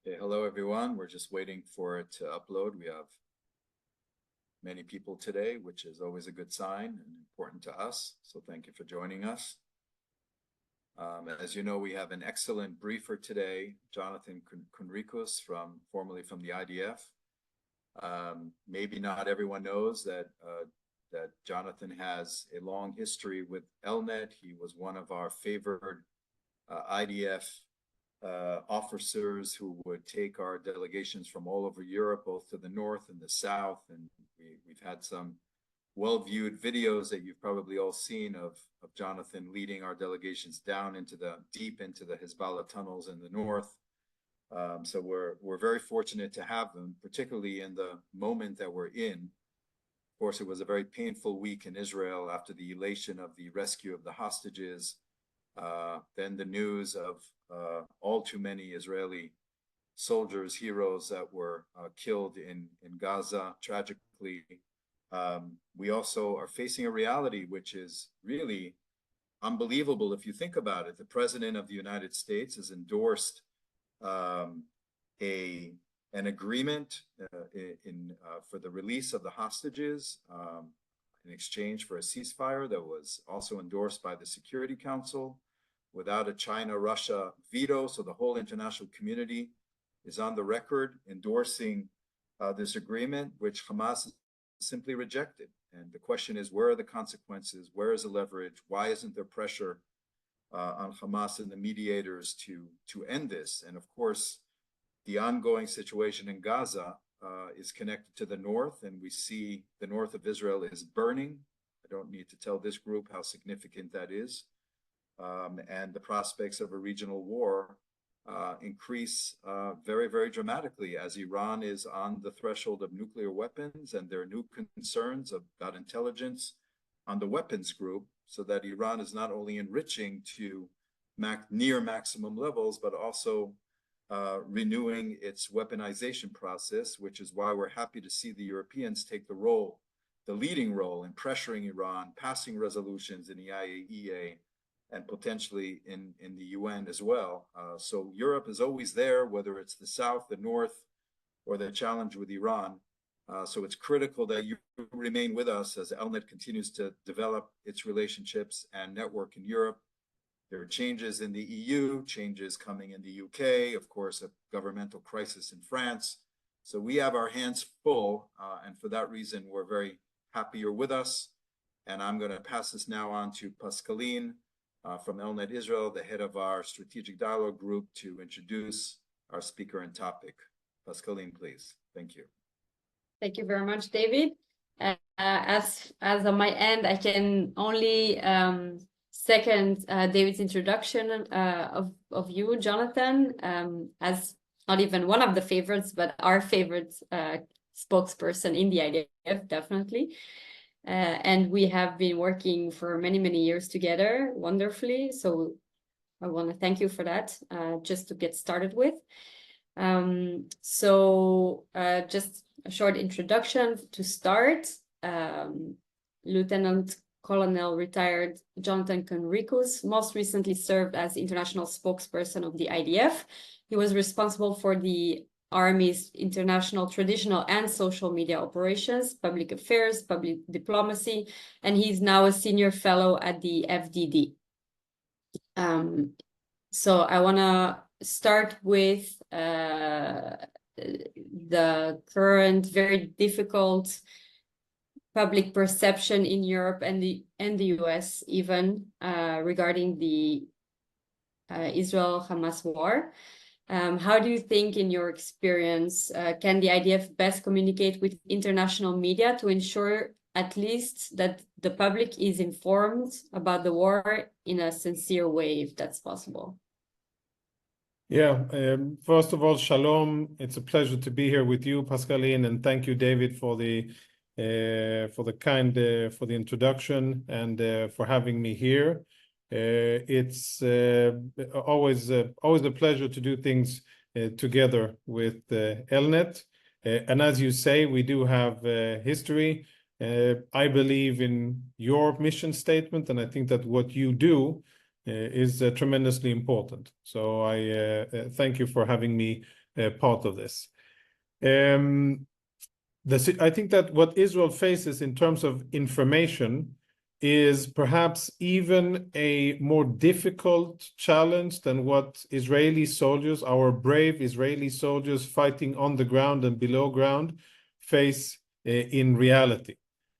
Okay, hello everyone. We're just waiting for it to upload. We have many people today, which is always a good sign and important to us. So thank you for joining us. As you know, we have an excellent briefer today, Jonathan Conricus, formerly from the IDF. Maybe not everyone knows that Jonathan has a long history with ELNET. He was one of our favored IDF officers who would take our delegations from all over Europe, both to the north and the south. And we've had some well-viewed videos that you've probably all seen of Jonathan leading our delegations down deep into the Hezbollah tunnels in the north. So we're very fortunate to have them, particularly in the moment that we're in. Of course, it was a very painful week in Israel after the elation of the rescue of the hostages. Then the news of all too many Israeli soldiers, heroes that were killed in Gaza, tragically. We also are facing a reality which is really unbelievable if you think about it. The President of the United States has endorsed an agreement for the release of the hostages in exchange for a ceasefire that was also endorsed by the Security Council without a China-Russia veto. So the whole international community is on the record endorsing this agreement, which Hamas simply rejected. And the question is, where are the consequences? Where is the leverage? Why isn't there pressure on Hamas and the mediators to end this? And of course, the ongoing situation in Gaza is connected to the north, and we see the north of Israel is burning. I don't need to tell this group how significant that is. And the prospects of a regional war increase very, very dramatically as Iran is on the threshold of nuclear weapons, and there are new concerns about intelligence on the weapons group, so that Iran is not only enriching to near maximum levels, but also renewing its weaponization process, which is why we're happy to see the Europeans take the leading role in pressuring Iran, passing resolutions in the IAEA, and potentially in the UN as well. So Europe is always there, whether it's the South, the North, or the challenge with Iran. So it's critical that you remain with us as ELNET continues to develop its relationships and network in Europe. There are changes in the EU, changes coming in the UK, of course, a governmental crisis in France. So we have our hands full, and for that reason, we're very happy you're with us. And I'm going to pass this now on to Pascaline, from ELNET Israel, the head of our strategic dialogue group, to introduce our speaker and topic. Pascaline, please. Thank you. Thank you very much, David. As on my end, I can only second David's introduction of you, Jonathan, as not even one of the favorites, but our favorite spokesperson in the IDF, definitely. And we have been working for many, many years together wonderfully. So I want to thank you for that, just to get started with. Just a short introduction to start. Lieutenant Colonel retired Jonathan Conricus most recently served as International Spokesperson of the IDF. He was responsible for the Army's international traditional and social media operations, public affairs, public diplomacy, and he's now a senior fellow at the FDD. So I want to start with the current very difficult public perception in Europe and the US even regarding the Israel-Hamas war. How do you think, in your experience, can the IDF best communicate with international media to ensure at least that the public is informed about the war in a sincere way, if that's possible? Yeah, first of all, shalom. It's a pleasure to be here with you, Pascaline, and thank you, David, for the introduction and for having me here. It's always a pleasure to do things together with ELNET. And as you say, we do have history. I believe in your mission statement, and I think that what you do is tremendously important. So I thank you for having me part of this. I think that what Israel faces in terms of information is perhaps even a more difficult challenge than what Israeli soldiers, our brave Israeli soldiers fighting on the ground and below ground, face in reality.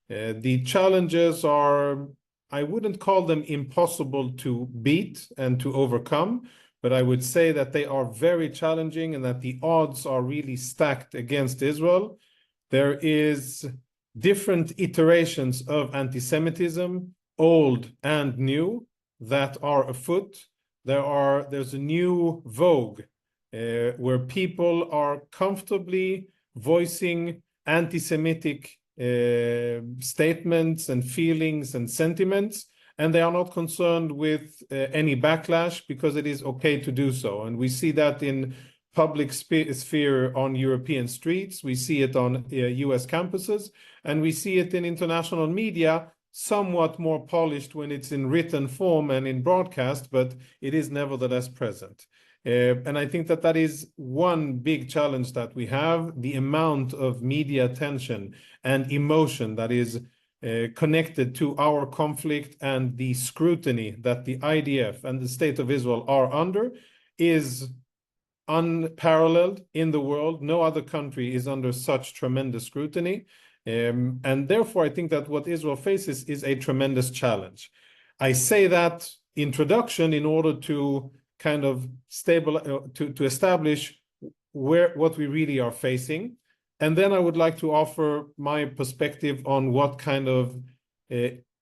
The challenges are, I wouldn't call them impossible to beat and to overcome, but I would say that they are very challenging and that the odds are really stacked against Israel. There is different iterations of anti-Semitism, old and new, that are afoot. There's a new vogue where people are comfortably voicing anti-Semitic statements and feelings and sentiments, and they are not concerned with any backlash because it is okay to do so. And we see that in public sphere on European streets, we see it on US campuses, and we see it in international media, somewhat more polished when it's in written form and in broadcast, but it is nevertheless present. And I think that that is one big challenge that we have, the amount of media attention and emotion that is connected to our conflict, and the scrutiny that the IDF and the State of Israel are under is unparalleled in the world. No other country is under such tremendous scrutiny. And therefore, I think that what Israel faces is a tremendous challenge. I say that introduction in order to kind of to establish what we really are facing. And then I would like to offer my perspective on what kind of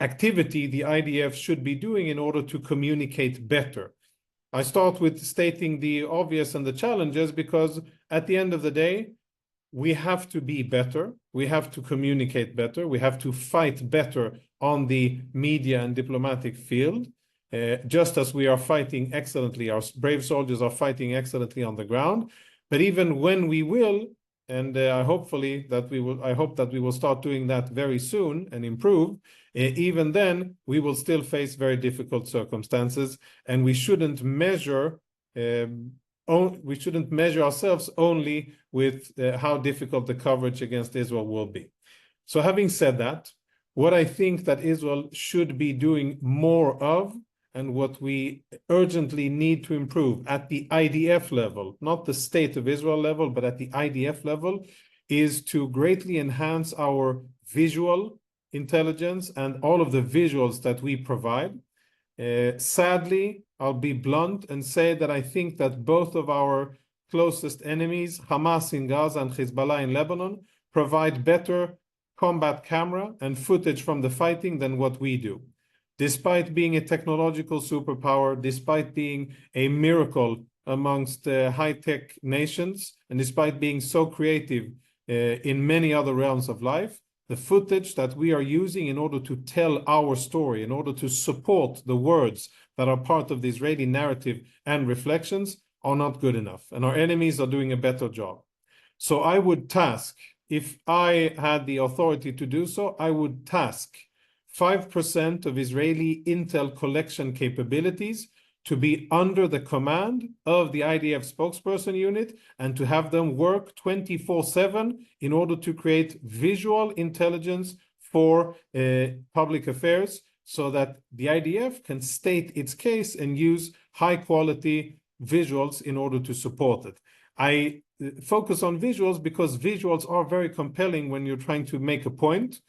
activity the IDF should be doing in order to communicate better. I start with stating the obvious and the challenges, because at the end of the day, we have to be better. We have to communicate better. We have to fight better on the media and diplomatic field. Just as we are fighting excellently, our brave soldiers are fighting excellently on the ground. But even when we will, and I hope that we will start doing that very soon and improve, even then we will still face very difficult circumstances, and we shouldn't measure ourselves only with how difficult the coverage against Israel will be. So having said that, what I think that Israel should be doing more of, and what we urgently need to improve at the IDF level, not the State of Israel level, but at the IDF level, is to greatly enhance our visual intelligence and all of the visuals that we provide. Sadly, I'll be blunt and say that I think that both of our closest enemies, Hamas in Gaza and Hezbollah in Lebanon, provide better combat camera and footage from the fighting than what we do. Despite being a technological superpower, despite being a miracle amongst high-tech nations, and despite being so creative in many other realms of life, the footage that we are using in order to tell our story, in order to support the words that are part of the Israeli narrative and reflections, are not good enough. And our enemies are doing a better job. So I would task, if I had the authority to do so, I would task 5% of Israeli intel collection capabilities to be under the command of the IDF spokesperson unit, and to have them work 24/7 in order to create visual intelligence for public affairs, so that the IDF can state its case and use high quality visuals in order to support it. I focus on visuals because visuals are very compelling when you're trying to make a point.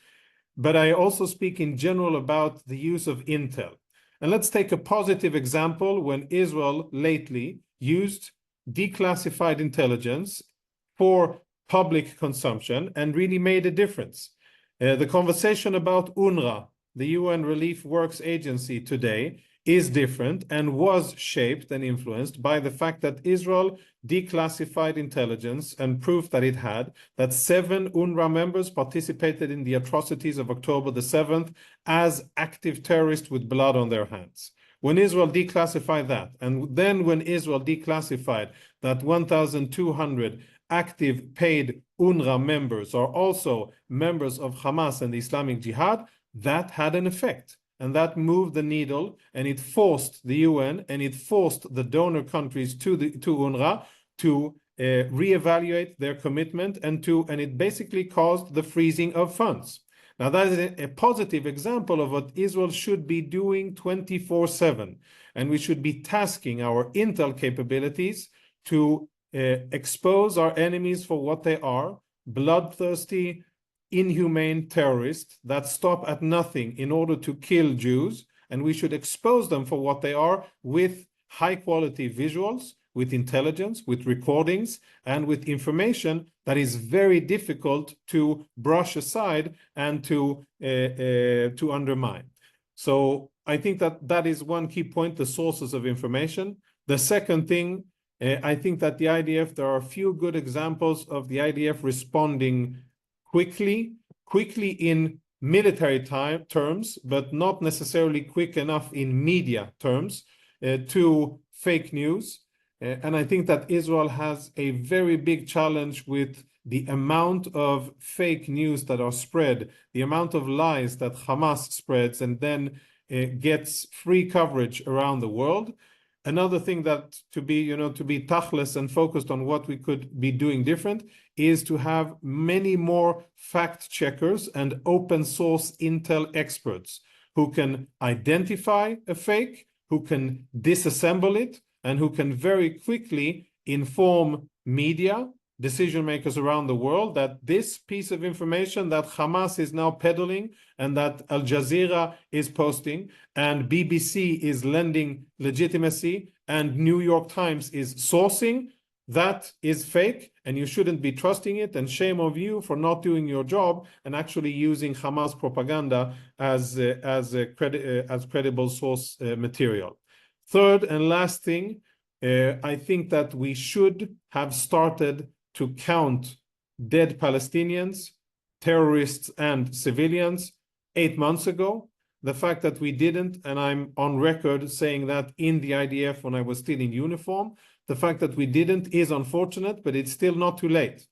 But I also speak in general about the use of intel. And let's take a positive example when Israel lately used declassified intelligence for public consumption and really made a difference. The conversation about UNRWA, the UN Relief Works Agency today, is different and was shaped and influenced by the fact that Israel declassified intelligence and proof that it had that 7 UNRWA members participated in the atrocities of October the 7th as active terrorists with blood on their hands. When Israel declassified that, and then when Israel declassified that 1,200 active paid UNRWA members are also members of Hamas and the Islamic Jihad, that had an effect. and that moved the needle, and it forced the UN and it forced the donor countries to UNRWA to reevaluate their commitment, and it basically caused the freezing of funds. Now, that is a positive example of what Israel should be doing 24/7, and we should be tasking our intel capabilities to expose our enemies for what they are: bloodthirsty, inhumane terrorists that stop at nothing in order to kill Jews, and we should expose them for what they are with high-quality visuals, with intelligence, with recordings, and with information that is very difficult to brush aside and to undermine. So I think that is one key point, the sources of information. The second thing, I think that the IDF, there are a few good examples of the IDF responding quickly in military terms, but not necessarily quick enough in media terms to fake news. And I think that Israel has a very big challenge with the amount of fake news that are spread, the amount of lies that Hamas spreads and then gets free coverage around the world. Another thing that to be tachlis and focused on what we could be doing different is to have many more fact checkers and open source intel experts who can identify a fake, who can disassemble it, and who can very quickly inform media, decision makers around the world, that this piece of information that Hamas is now peddling and that Al Jazeera is posting and BBC is lending legitimacy and New York Times is sourcing, that is fake and you shouldn't be trusting it, and shame on you for not doing your job and actually using Hamas propaganda as credible source material. Third and last thing, I think that we should have started to count dead Palestinians, terrorists, and civilians 8 months ago. The fact that we didn't, and I'm on record saying that in the IDF when I was still in uniform, the fact that we didn't is unfortunate, but it's still not too late.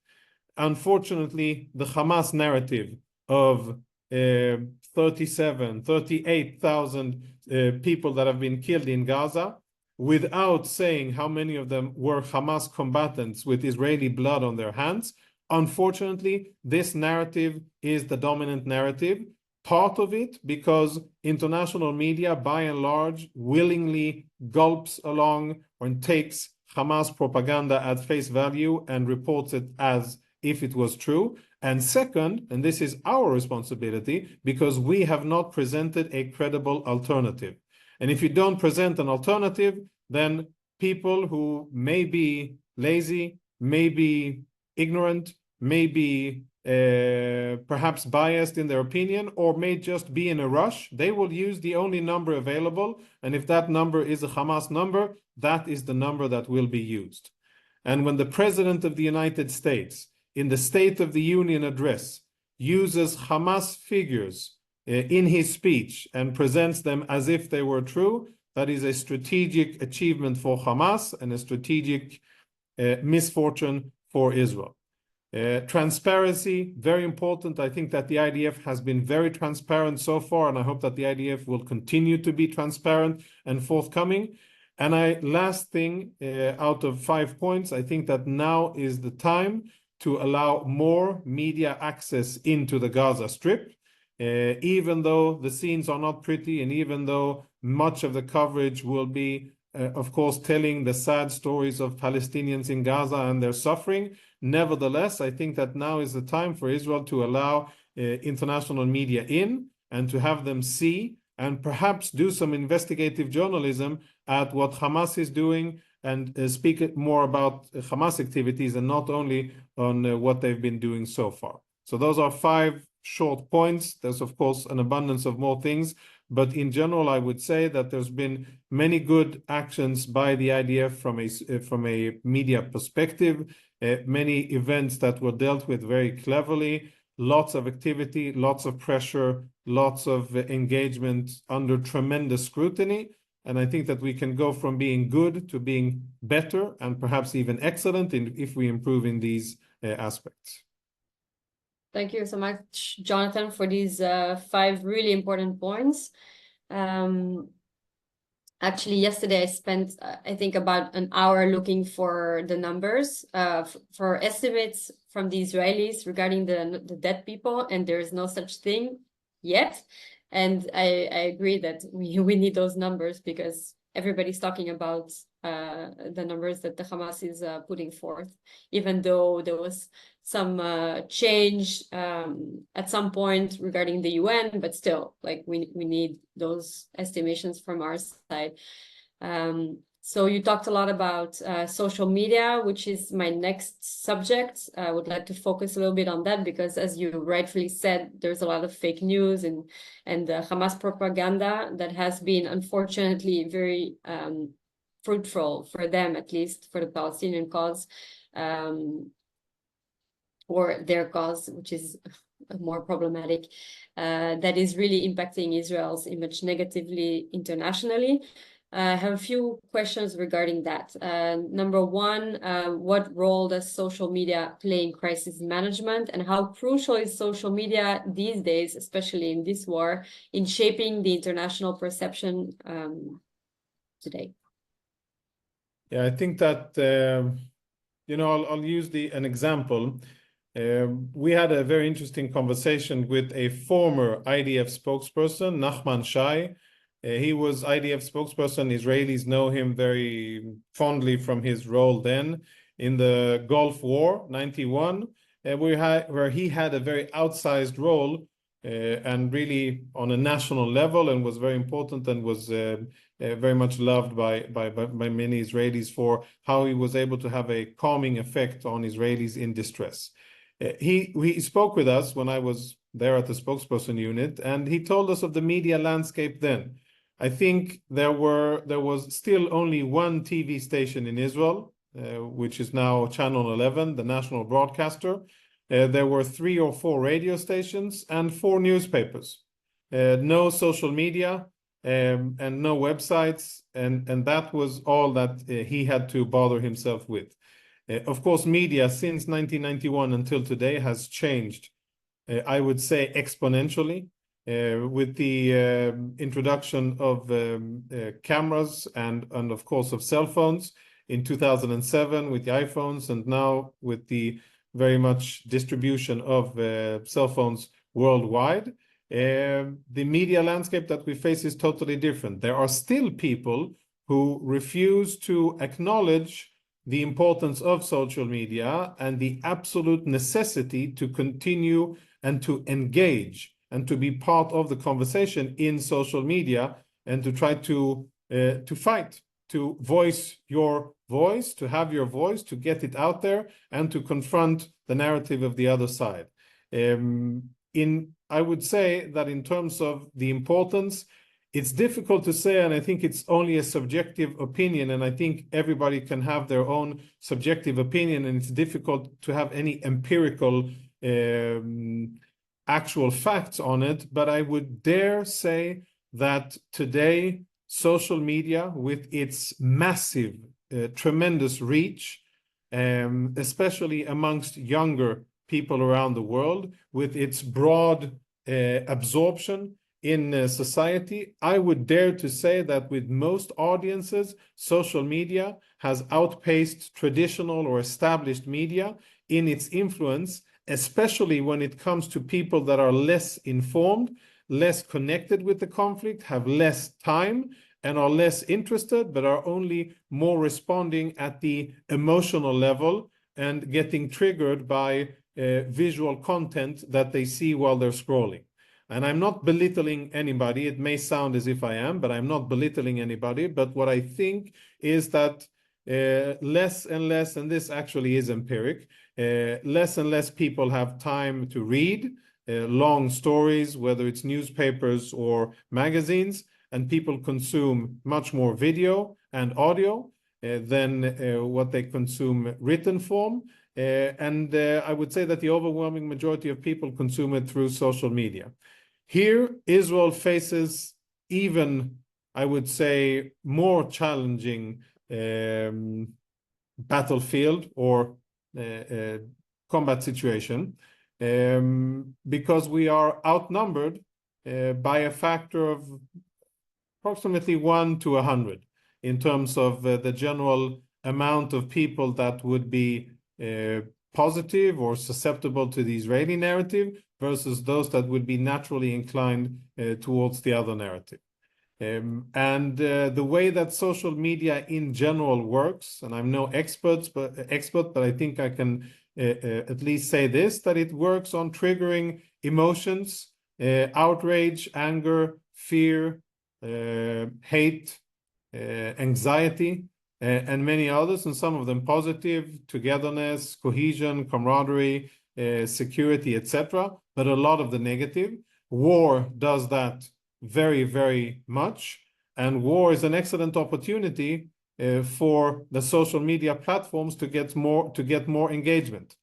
Unfortunately, the Hamas narrative of 38,000 people that have been killed in Gaza, without saying how many of them were Hamas combatants with Israeli blood on their hands. Unfortunately, this narrative is the dominant narrative. Part of it because international media, by and large, willingly gulps along and takes Hamas propaganda at face value and reports it as if it was true. And second, and this is our responsibility, because we have not presented a credible alternative. And if you don't present an alternative, then people who may be lazy, may be ignorant, may be perhaps biased in their opinion, or may just be in a rush, they will use the only number available. And if that number is a Hamas number, that is the number that will be used. And when the President of the United States, in the State of the Union address, uses Hamas figures in his speech and presents them as if they were true, that is a strategic achievement for Hamas and a strategic misfortune for Israel. Transparency, very important. I think that the IDF has been very transparent so far, and I hope that the IDF will continue to be transparent and forthcoming. And last thing, out of 5 points, I think that now is the time to allow more media access into the Gaza Strip. Even though the scenes are not pretty, and even though much of the coverage will be, of course, telling the sad stories of Palestinians in Gaza and their suffering, nevertheless, I think that now is the time for Israel to allow international media in and to have them see and perhaps do some investigative journalism at what Hamas is doing and speak more about Hamas activities and not only on what they've been doing so far. So those are 5 short points. There's, of course, an abundance of more things. But in general, I would say that there's been many good actions by the IDF from a media perspective, many events that were dealt with very cleverly, lots of activity, lots of pressure, lots of engagement under tremendous scrutiny. And I think that we can go from being good to being better and perhaps even excellent if we improve in these aspects. Thank you so much, Jonathan, for these 5 really important points. Actually, yesterday I spent, I think, about an hour looking for the numbers, for estimates from the Israelis regarding the dead people, and there is no such thing yet. And I agree that we need those numbers, because everybody's talking about the numbers that the Hamas is putting forth, even though there was some change at some point regarding the UN, but still, like, we need those estimations from our side. So you talked a lot about social media, which is my next subject. I would like to focus a little bit on that, because, as you rightfully said, there's a lot of fake news and Hamas propaganda that has been, unfortunately, very fruitful for them, at least for the Palestinian cause, or their cause, which is more problematic, that is really impacting Israel's image negatively internationally. I have a few questions regarding that. Number one, what role does social media play in crisis management, and how crucial is social media these days, especially in this war, in shaping the international perception today? Yeah, I think that, I'll use an example. We had a very interesting conversation with a former IDF spokesperson, Nachman Shai. He was IDF spokesperson. Israelis know him very fondly from his role then in the Gulf War, 91, where he had a very outsized role and really on a national level, and was very important, and was very much loved by many Israelis for how he was able to have a calming effect on Israelis in distress. He spoke with us when I was there at the spokesperson unit, and he told us of the media landscape then. I think there was still only one TV station in Israel, which is now Channel 11, the national broadcaster. There were 3 or 4 radio stations and 4 newspapers. No social media and no websites, and that was all that he had to bother himself with. Of course, media since 1991 until today has changed, I would say, exponentially, with the introduction of cameras and of course of cell phones in 2007 with the iPhones, and now with the very much distribution of cell phones worldwide. The media landscape that we face is totally different. There are still people who refuse to acknowledge the importance of social media and the absolute necessity to continue and to engage and to be part of the conversation in social media, and to try to fight, to voice your voice, to have your voice, to get it out there, and to confront the narrative of the other side. I would say that in terms of the importance, it's difficult to say, and I think it's only a subjective opinion, and I think everybody can have their own subjective opinion, and it's difficult to have any empirical actual facts on it. But I would dare say that today, social media, with its massive, tremendous reach, especially amongst younger people around the world, with its broad absorption in society, I would dare to say that with most audiences, social media has outpaced traditional or established media in its influence, especially when it comes to people that are less informed, less connected with the conflict, have less time, and are less interested, but are only more responding at the emotional level and getting triggered by visual content that they see while they're scrolling. And I'm not belittling anybody. It may sound as if I am, but I'm not belittling anybody. But what I think is that less and less, and this actually is empiric, less and less people have time to read long stories, whether it's newspapers or magazines, and people consume much more video and audio than what they consume written form. And I would say that the overwhelming majority of people consume it through social media. Here, Israel faces even, I would say, more challenging battlefield or combat situation, because we are outnumbered by a factor of approximately 1 to 100 in terms of the general amount of people that would be positive or susceptible to the Israeli narrative versus those that would be naturally inclined towards the other narrative. The way that social media in general works, and I'm no expert, but I think I can at least say this, that it works on triggering emotions, outrage, anger, fear, hate, anxiety, and many others, and some of them positive, togetherness, cohesion, camaraderie, security, etc., but a lot of the negative. War does that very, very much, and war is an excellent opportunity for the social media platforms to get more engagement.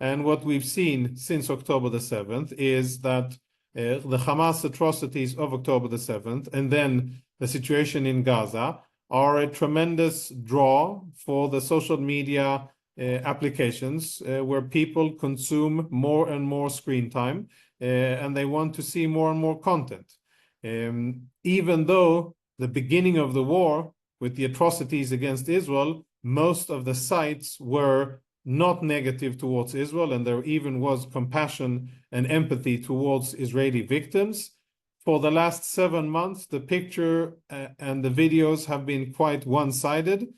And what we've seen since October the 7th is that the Hamas atrocities of October the 7th and then the situation in Gaza are a tremendous draw for the social media applications where people consume more and more screen time and they want to see more and more content. Even though the beginning of the war with the atrocities against Israel, most of the sites were not negative towards Israel, and there even was compassion and empathy towards Israeli victims. For the last 7 months, the picture and the videos have been quite one-sided,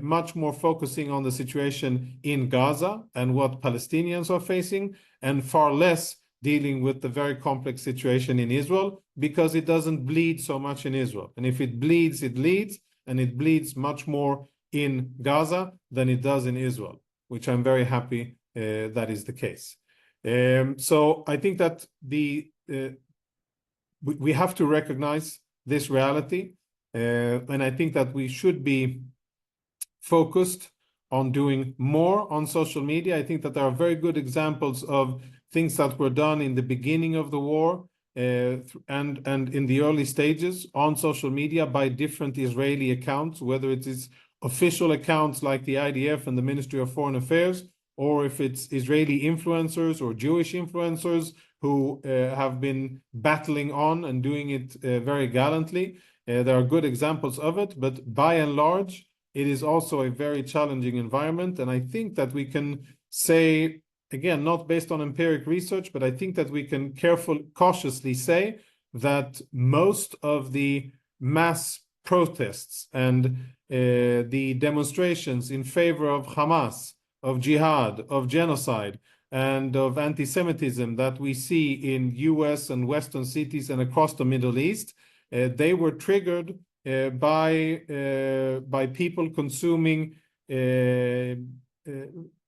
much more focusing on the situation in Gaza and what Palestinians are facing, and far less dealing with the very complex situation in Israel, because it doesn't bleed so much in Israel. And if it bleeds, it leads, and it bleeds much more in Gaza than it does in Israel, which I'm very happy that is the case. So I think that we have to recognize this reality, and I think that we should be focused on doing more on social media. I think that there are very good examples of things that were done in the beginning of the war and in the early stages on social media by different Israeli accounts, whether it is official accounts like the IDF and the Ministry of Foreign Affairs, or if it's Israeli influencers or Jewish influencers who have been battling on and doing it very gallantly. There are good examples of it, but by and large, it is also a very challenging environment. And I think that we can say, again, not based on empiric research, but I think that we can cautiously say that most of the mass protests and the demonstrations in favor of Hamas, of jihad, of genocide, and of anti-Semitism that we see in US and Western cities and across the Middle East, they were triggered by people consuming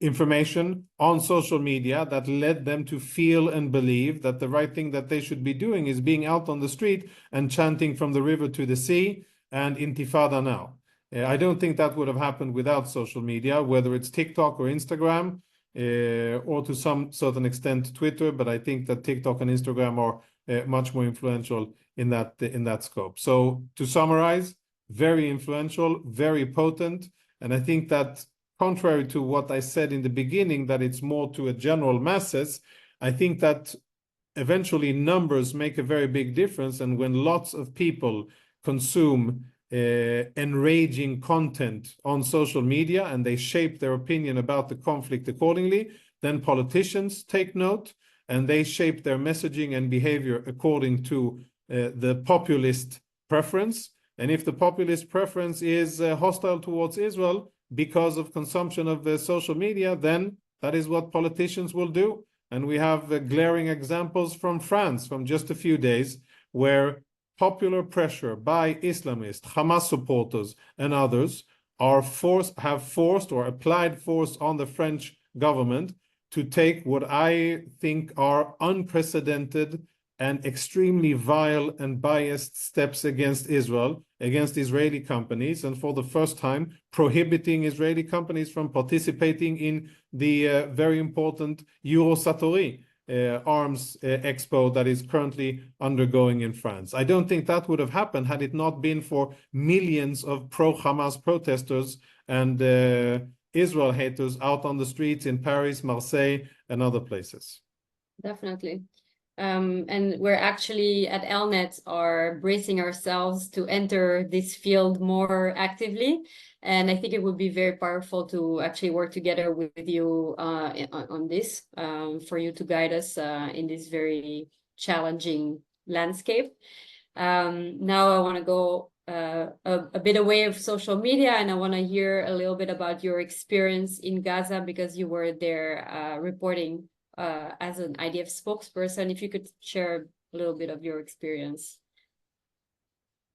information on social media that led them to feel and believe that the right thing that they should be doing is being out on the street and chanting from the river to the sea and Intifada now. I don't think that would have happened without social media, whether it's TikTok or Instagram, or to some certain extent Twitter, but I think that TikTok and Instagram are much more influential in that scope. So to summarize, very influential, very potent, and I think that contrary to what I said in the beginning, that it's more to a general masses, I think that eventually numbers make a very big difference, and when lots of people consume enraging content on social media and they shape their opinion about the conflict accordingly, then politicians take note and they shape their messaging and behavior according to the populist preference. And if the populist preference is hostile towards Israel because of consumption of the social media, then that is what politicians will do. And we have glaring examples from France from just a few days, where popular pressure by Islamists, Hamas supporters, and others have forced or applied force on the French government to take what I think are unprecedented and extremely vile and biased steps against Israel, against Israeli companies, and for the first time prohibiting Israeli companies from participating in the very important Eurosatory arms expo that is currently undergoing in France. I don't think that would have happened had it not been for millions of pro-Hamas protesters and Israel haters out on the streets in Paris, Marseille, and other places. Definitely. And we're actually at ELNET are bracing ourselves to enter this field more actively. And I think it would be very powerful to actually work together with you on this, for you to guide us in this very challenging landscape. Now I want to go a bit away of social media, and I want to hear a little bit about your experience in Gaza, because you were there reporting as an IDF spokesperson. If you could share a little bit of your experience.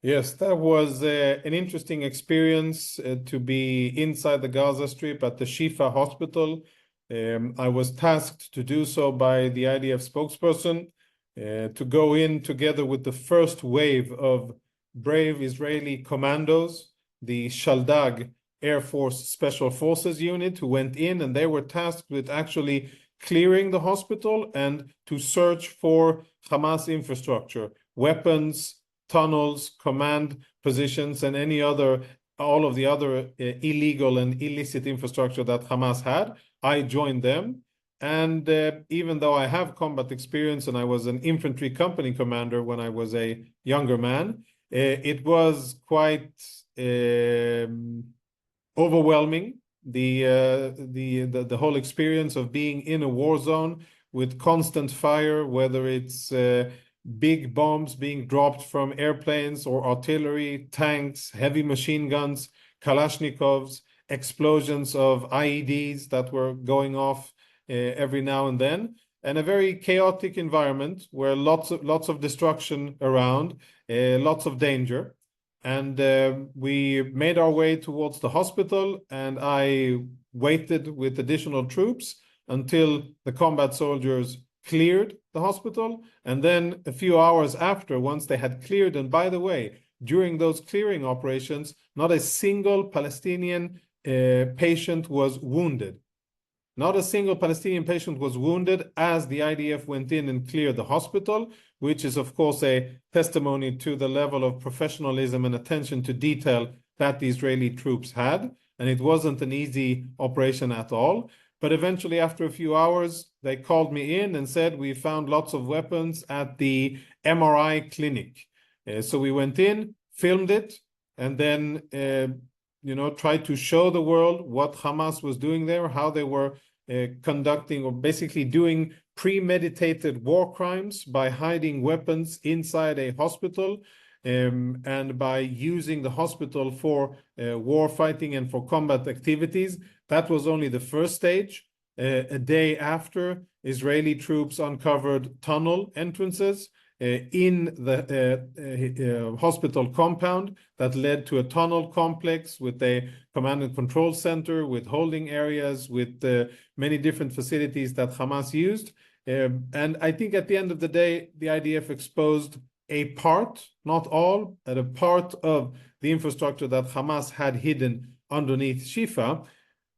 Yes, that was an interesting experience to be inside the Gaza Strip at the Shifa hospital. I was tasked to do so by the IDF spokesperson to go in together with the first wave of brave Israeli commandos, the Shaldag Air Force Special Forces Unit, who went in, and they were tasked with actually clearing the hospital and to search for Hamas infrastructure, weapons, tunnels, command positions, and all of the other illegal and illicit infrastructure that Hamas had. I joined them. And even though I have combat experience and I was an infantry company commander when I was a younger man, it was quite overwhelming, the whole experience of being in a war zone with constant fire, whether it's big bombs being dropped from airplanes or artillery, tanks, heavy machine guns, Kalashnikovs, explosions of IEDs that were going off every now and then, and a very chaotic environment where lots of destruction around, lots of danger. And we made our way towards the hospital, and I waited with additional troops until the combat soldiers cleared the hospital. And then a few hours after, once they had cleared, and by the way, during those clearing operations, not a single Palestinian patient was wounded. Not a single Palestinian patient was wounded as the IDF went in and cleared the hospital, which is, of course, a testimony to the level of professionalism and attention to detail that the Israeli troops had. And it wasn't an easy operation at all. But eventually, after a few hours, they called me in and said, we found lots of weapons at the MRI clinic. So we went in, filmed it, and then tried to show the world what Hamas was doing there, how they were conducting or basically doing premeditated war crimes by hiding weapons inside a hospital and by using the hospital for war fighting and for combat activities. That was only the first stage. A day after, Israeli troops uncovered tunnel entrances in the hospital compound that led to a tunnel complex with a command and control center, with holding areas, with many different facilities that Hamas used. And I think at the end of the day, the IDF exposed a part, not all, but a part of the infrastructure that Hamas had hidden underneath Shifa.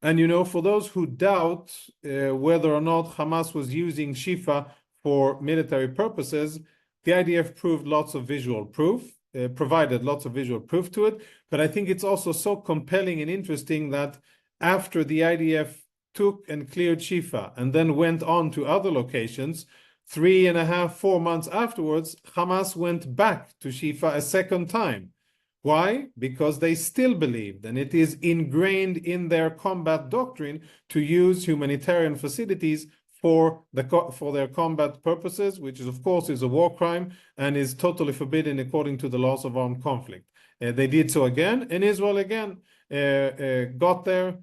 And for those who doubt whether or not Hamas was using Shifa for military purposes, the IDF provided lots of visual proof to it. But I think it's also so compelling and interesting that after the IDF took and cleared Shifa and then went on to other locations, 3.5, 4 months afterwards, Hamas went back to Shifa a second time. Why? Because they still believed, and it is ingrained in their combat doctrine, to use humanitarian facilities for their combat purposes, which is, of course, is a war crime and is totally forbidden according to the laws of armed conflict. They did so again, and Israel again got there,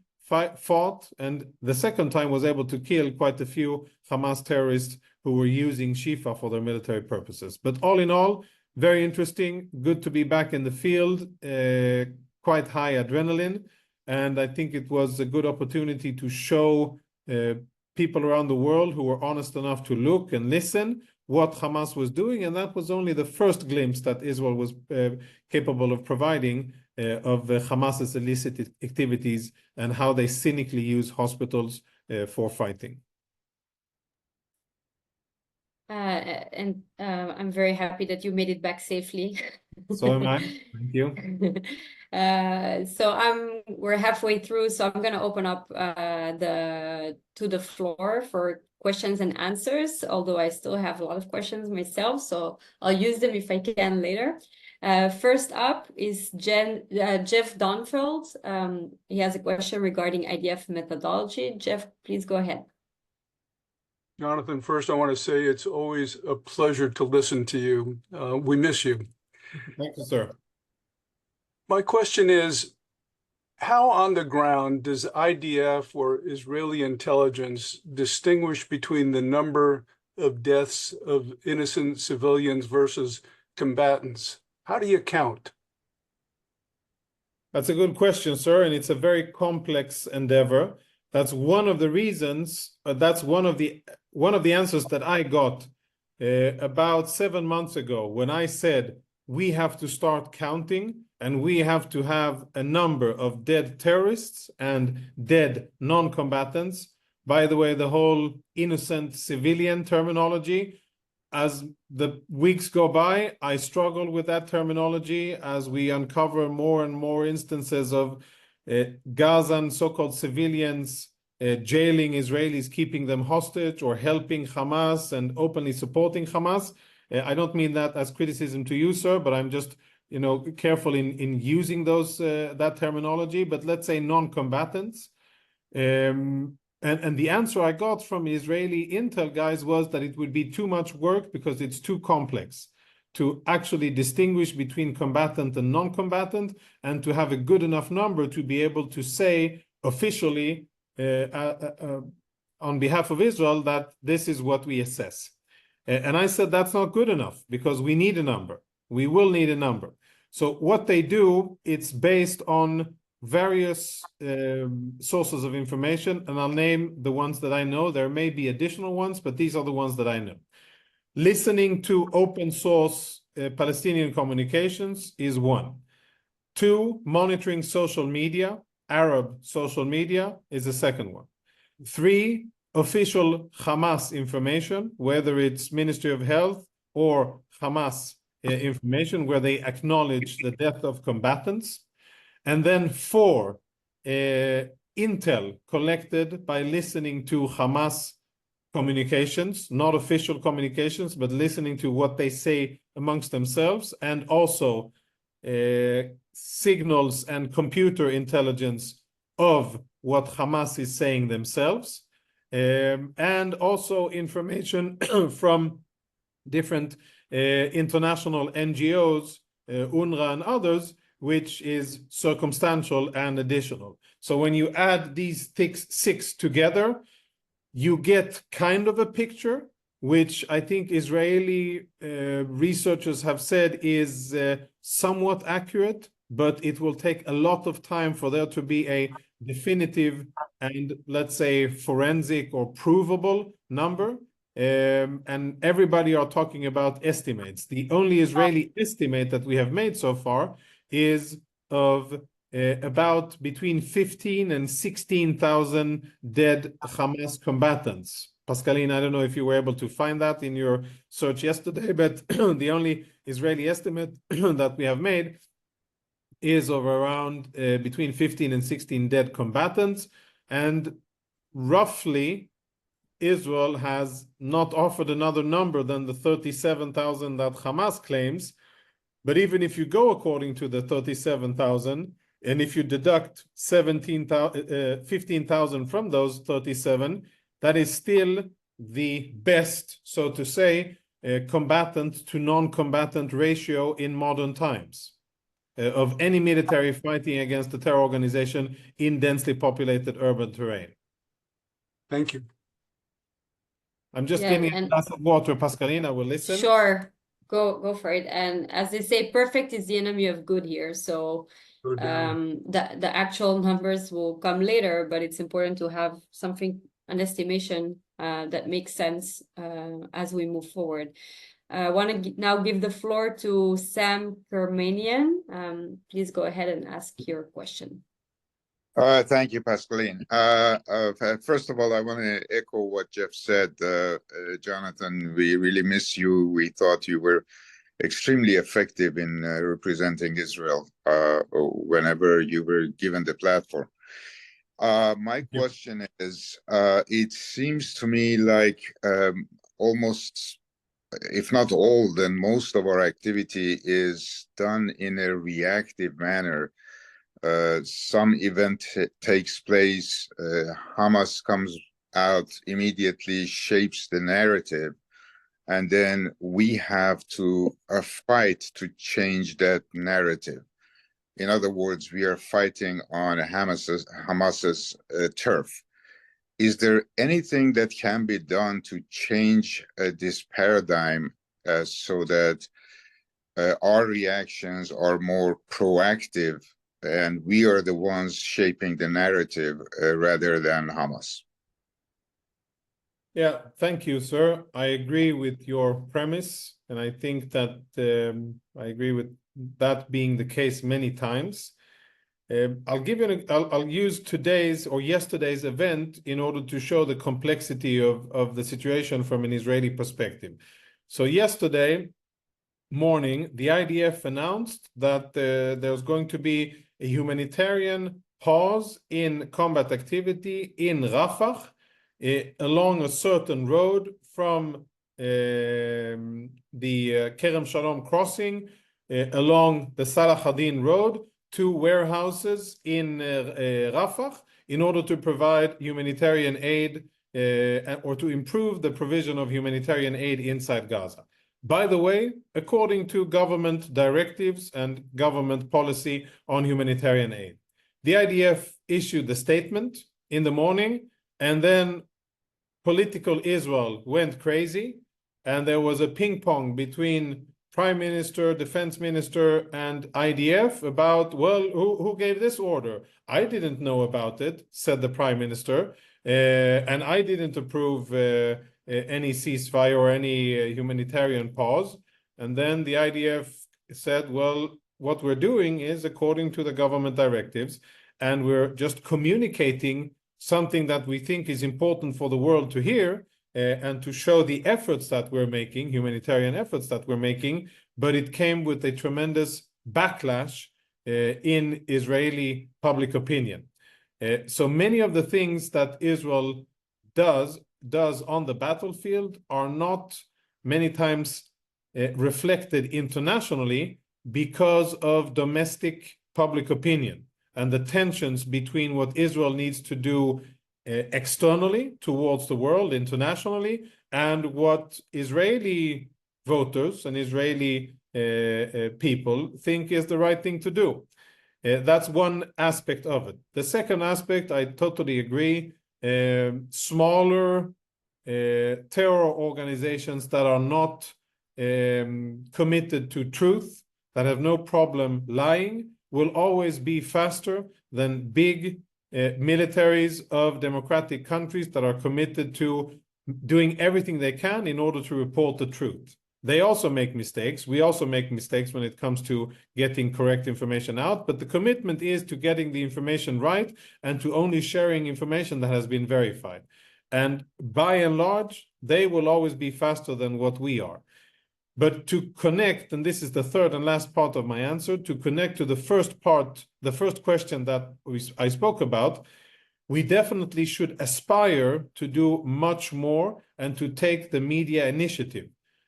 fought, and the second time was able to kill quite a few Hamas terrorists who were using Shifa for their military purposes. But all in all, very interesting, good to be back in the field, quite high adrenaline, and I think it was a good opportunity to show people around the world who were honest enough to look and listen what Hamas was doing, and that was only the first glimpse that Israel was capable of providing of Hamas's illicit activities and how they cynically use hospitals for fighting. I'm very happy that you made it back safely. So am I. Thank you. So we're halfway through, so I'm gonna open up to the floor for questions and answers, although I still have a lot of questions myself, so I'll use them if I can later. First up is Jeff Donfeld. He has a question regarding IDF methodology. Jeff, please go ahead. Jonathan, first I want to say it's always a pleasure to listen to you. We miss you. Thank you, sir. My question is, how on the ground does IDF or Israeli intelligence distinguish between the number of deaths of innocent civilians versus combatants? How do you count? That's a good question, sir, and it's a very complex endeavor. That's one of the reasons, that's one of the answers that I got about 7 months ago when I said we have to start counting and we have to have a number of dead terrorists and dead non-combatants. By the way, the whole innocent civilian terminology, as the weeks go by, I struggle with that terminology as we uncover more and more instances of Gazan so-called civilians jailing Israelis, keeping them hostage, or helping Hamas and openly supporting Hamas. I don't mean that as criticism to you, sir, but I'm just, careful in using that terminology. But let's say non-combatants. And the answer I got from Israeli intel guys was that it would be too much work because it's too complex to actually distinguish between combatant and non-combatant, and to have a good enough number to be able to say officially on behalf of Israel that this is what we assess. And I said that's not good enough because we need a number. We will need a number. So what they do, it's based on various sources of information, and I'll name the ones that I know. There may be additional ones, but these are the ones that I know. Listening to open source Palestinian communications is one. 2, monitoring social media, Arab social media, is the second one. 3, official Hamas information, whether it's Ministry of Health or Hamas information, where they acknowledge the death of combatants. And then 4, intel collected by listening to Hamas communications, not official communications, but listening to what they say amongst themselves, and also signals and computer intelligence of what Hamas is saying themselves, and also information from different international NGOs, UNRWA and others, which is circumstantial and additional. So when you add these 6 together, you get kind of a picture, which I think Israeli researchers have said is somewhat accurate, but it will take a lot of time for there to be a definitive and, let's say, forensic or provable number. And everybody are talking about estimates. The only Israeli estimate that we have made so far is of about between 15 and 16,000 dead Hamas combatants. Pascaline, I don't know if you were able to find that in your search yesterday, but the only Israeli estimate that we have made is of around between 15 and 16 dead combatants. And roughly, Israel has not offered another number than the 37,000 that Hamas claims. But even if you go according to the 37,000, and if you deduct 15,000 from those 37, that is still the best, so to say, combatant to non-combatant ratio in modern times of any military fighting against a terror organization in densely populated urban terrain. Thank you. I'm just getting a glass of water, Pascaline. I will listen. Sure, go for it. And as they say, perfect is the enemy of good here. So the actual numbers will come later, but it's important to have something, an estimation that makes sense as we move forward. I want to now give the floor to Sam Kermanian. Please go ahead and ask your question. Thank you, Pascaline. First of all, I want to echo what Jeff said. Jonathan, we really miss you. We thought you were extremely effective in representing Israel whenever you were given the platform. My question is, it seems to me like almost, if not all, then most of our activity is done in a reactive manner. Some event takes place, Hamas comes out immediately, shapes the narrative, and then we have to fight to change that narrative. In other words, we are fighting on Hamas's turf. Is there anything that can be done to change this paradigm so that our reactions are more proactive and we are the ones shaping the narrative rather than Hamas? Yeah, thank you, sir. I agree with your premise, and I think that I agree with that being the case many times. I'll use today's or yesterday's event in order to show the complexity of the situation from an Israeli perspective. So yesterday morning, the IDF announced that there's going to be a humanitarian pause in combat activity in Rafah along a certain road from the Kerem Shalom crossing along the Salah ad-Din road to warehouses in Rafah in order to provide humanitarian aid or to improve the provision of humanitarian aid inside Gaza. By the way, according to government directives and government policy on humanitarian aid. The IDF issued the statement in the morning, and then political Israel went crazy, and there was a ping pong between Prime Minister, Defense Minister, and IDF about, well, who gave this order? I didn't know about it, said the Prime Minister, and I didn't approve any ceasefire or any humanitarian pause. And then the IDF said, well, what we're doing is according to the government directives, and we're just communicating something that we think is important for the world to hear and to show the efforts that we're making, humanitarian efforts that we're making, but it came with a tremendous backlash in Israeli public opinion. So many of the things that Israel does on the battlefield are not many times reflected internationally because of domestic public opinion and the tensions between what Israel needs to do externally towards the world, internationally, and what Israeli voters and Israeli people think is the right thing to do. That's one aspect of it. The second aspect, I totally agree. Smaller terror organizations that are not committed to truth, that have no problem lying, will always be faster than big militaries of democratic countries that are committed to doing everything they can in order to report the truth. They also make mistakes. We also make mistakes when it comes to getting correct information out, but the commitment is to getting the information right and to only sharing information that has been verified. And by and large, they will always be faster than what we are. But to connect, and this is the third and last part of my answer, to connect to the first part, the first question that I spoke about, we definitely should aspire to do much more and to take the media initiative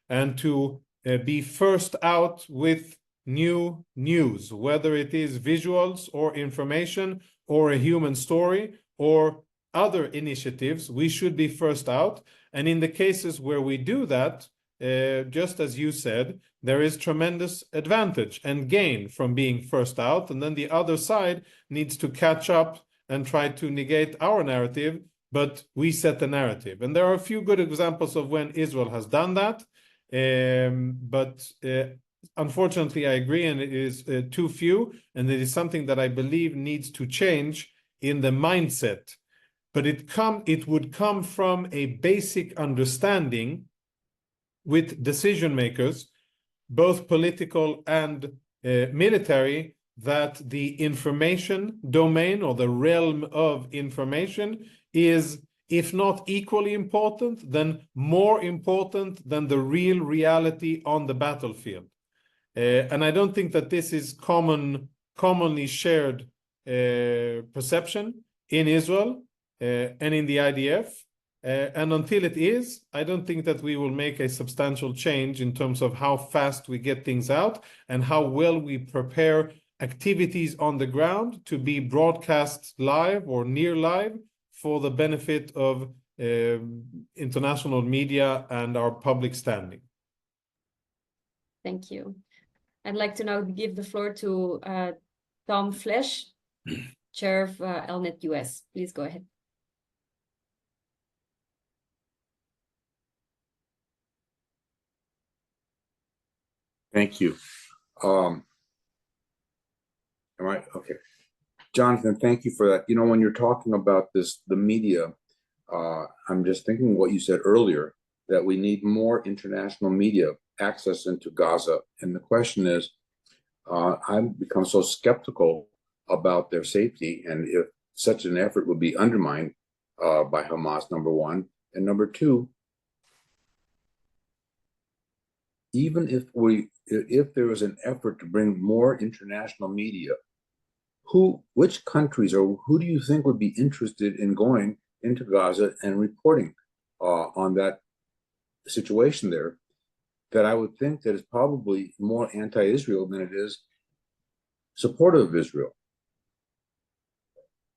and to be first out with new news, whether it is visuals or information or a human story or other initiatives. We should be first out. And in the cases where we do that, just as you said, there is tremendous advantage and gain from being first out. And then the other side needs to catch up and try to negate our narrative, but we set the narrative. And there are a few good examples of when Israel has done that. But unfortunately, I agree, and it is too few, and it is something that I believe needs to change in the mindset. But it would come from a basic understanding with decision makers, both political and military, that the information domain or the realm of information is, if not equally important, then more important than the real reality on the battlefield. And I don't think that this is commonly shared perception in Israel and in the IDF. And until it is, I don't think that we will make a substantial change in terms of how fast we get things out and how well we prepare activities on the ground to be broadcast live or near live for the benefit of international media and our public standing. Thank you. I'd like to now give the floor to Tom Flesch, Chair of ELNET US. Please go ahead. Thank you. Am I okay? Jonathan, thank you for that. You know, when you're talking about this, the media, I'm just thinking what you said earlier, that we need more international media access into Gaza. And the question is, I've become so skeptical about their safety and if such an effort would be undermined by Hamas, number one. And number two, even if there was an effort to bring more international media, which countries or who do you think would be interested in going into Gaza and reporting on that situation there? That I would think that is probably more anti-Israel than it is supportive of Israel.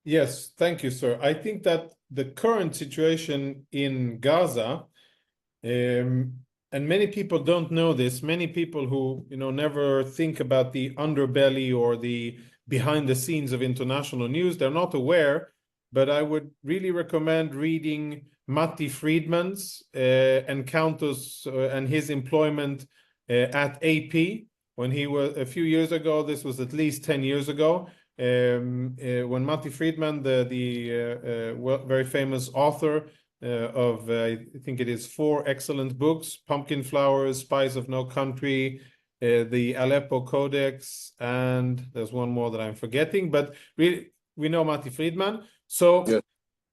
Yes, thank you, sir. I think that the current situation in Gaza, and many people don't know this, many people who never think about the underbelly or the behind the scenes of international news, they're not aware, but I would really recommend reading Matti Friedman's encounters and his employment at AP when he was a few years ago. This was at least 10 years ago. When Matti Friedman, the very famous author of I think it is 4 excellent books: Pumpkin Flowers, Spies of No Country, the Aleppo Codex, and there's one more that I'm forgetting. But we know Matti Friedman. So. Yes.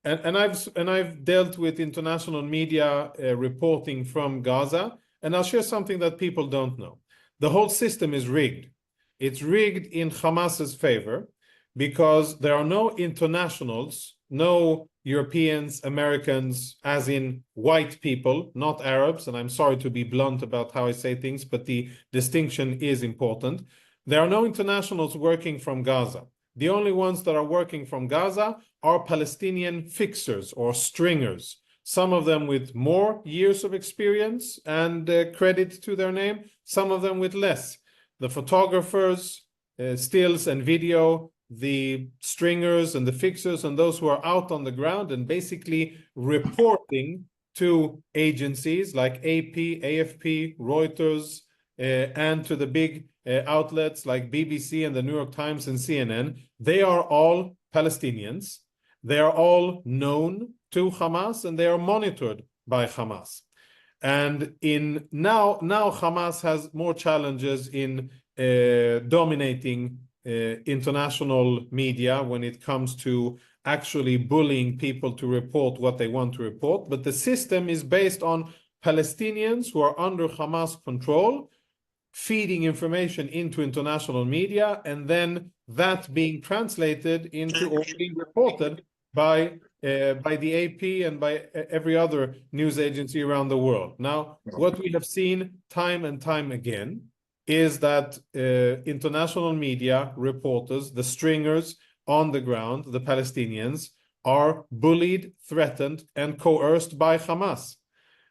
And I've dealt with international media reporting from Gaza, and I'll share something that people don't know. The whole system is rigged. It's rigged in Hamas's favor because there are no internationals, no Europeans, Americans, as in white people, not Arabs. And I'm sorry to be blunt about how I say things, but the distinction is important. There are no internationals working from Gaza. The only ones that are working from Gaza are Palestinian fixers or stringers, some of them with more years of experience and credit to their name, some of them with less. The photographers, stills and video, the stringers and the fixers, and those who are out on the ground and basically reporting to agencies like AP, AFP, Reuters, and to the big outlets like BBC and the New York Times and CNN. They are all Palestinians. They are all known to Hamas and they are monitored by Hamas. And now Hamas has more challenges in dominating international media when it comes to actually bullying people to report what they want to report. But the system is based on Palestinians who are under Hamas control, feeding information into international media, and then that being translated into or being reported by the AP and by every other news agency around the world. Now, what we have seen time and time again is that international media reporters, the stringers on the ground, the Palestinians, are bullied, threatened, and coerced by Hamas.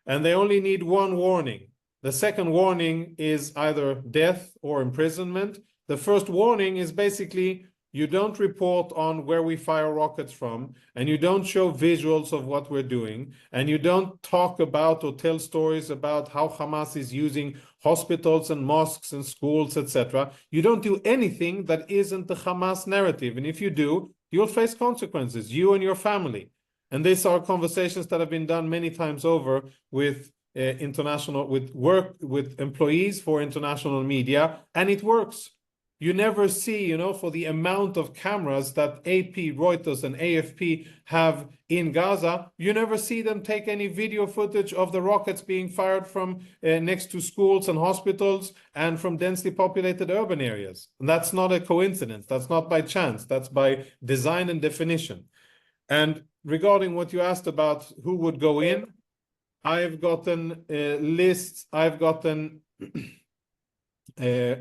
And they only need one warning. The second warning is either death or imprisonment. The first warning is basically you don't report on where we fire rockets from, and you don't show visuals of what we're doing, and you don't talk about or tell stories about how Hamas is using hospitals and mosques and schools, etc. You don't do anything that isn't the Hamas narrative. And if you do, you'll face consequences, you and your family. And these are conversations that have been done many times over with with employees for international media, and it works. You never see, you know, for the amount of cameras that AP, Reuters, and AFP have in Gaza, you never see them take any video footage of the rockets being fired from next to schools and hospitals and from densely populated urban areas. And that's not a coincidence. That's not by chance. That's by design and definition. And regarding what you asked about who would go in, I've gotten lists, I've gotten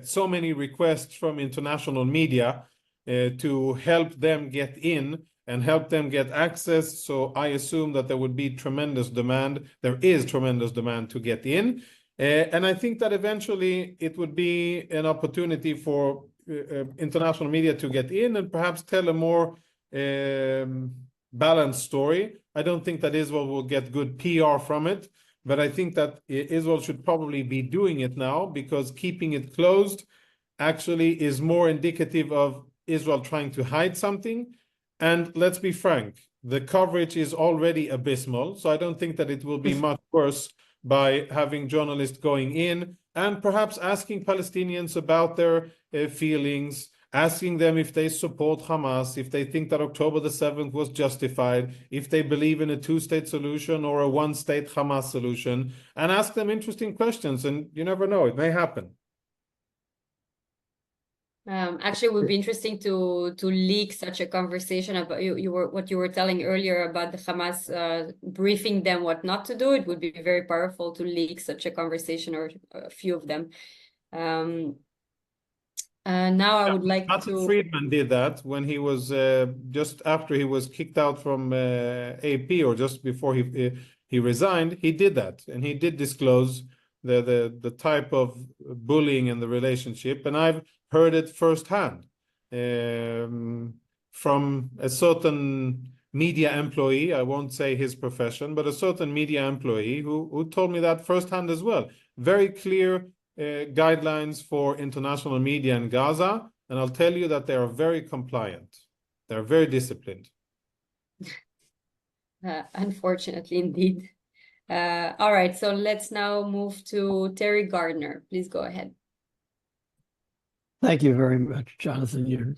so many requests from international media to help them get in and help them get access. So I assume that there would be tremendous demand. There is tremendous demand to get in. And I think that eventually it would be an opportunity for international media to get in and perhaps tell a more balanced story. I don't think that Israel will get good PR from it. But I think that Israel should probably be doing it now, because keeping it closed actually is more indicative of Israel trying to hide something. And let's be frank, the coverage is already abysmal. So I don't think that it will be much worse by having journalists going in and perhaps asking Palestinians about their feelings, asking them if they support Hamas, if they think that October the 7th was justified, if they believe in a two-state solution or a one-state Hamas solution, and ask them interesting questions. And you never know, it may happen. Actually, it would be interesting to leak such a conversation about what you were telling earlier about the Hamas briefing them what not to do. It would be very powerful to leak such a conversation, or a few of them. Now I would like to... Friedman did that when he was just after he was kicked out from AP, or just before he resigned. He did that, and he did disclose the type of bullying in the relationship. And I've heard it firsthand from a certain media employee. I won't say his profession, but a certain media employee who told me that firsthand as well. Very clear guidelines for international media in Gaza, and I'll tell you that they are very compliant. They're very disciplined. Unfortunately, indeed. All right, so let's now move to Terry Gardner. Please go ahead. Thank you very much, Jonathan.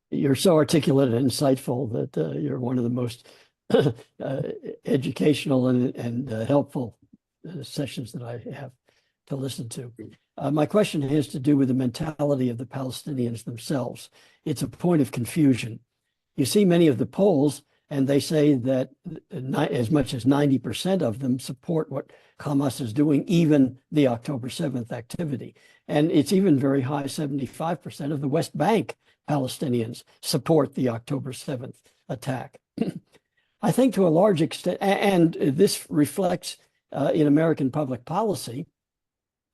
You're so articulate and insightful that you're one of the most educational and helpful sessions that I have to listen to. My question has to do with the mentality of the Palestinians themselves. It's a point of confusion. You see many of the polls, and they say that as much as 90% of them support what Hamas is doing, even the October 7th activity. And it's even very high, 75% of the West Bank Palestinians support the October 7th attack. I think to a large extent, and this reflects in American public policy,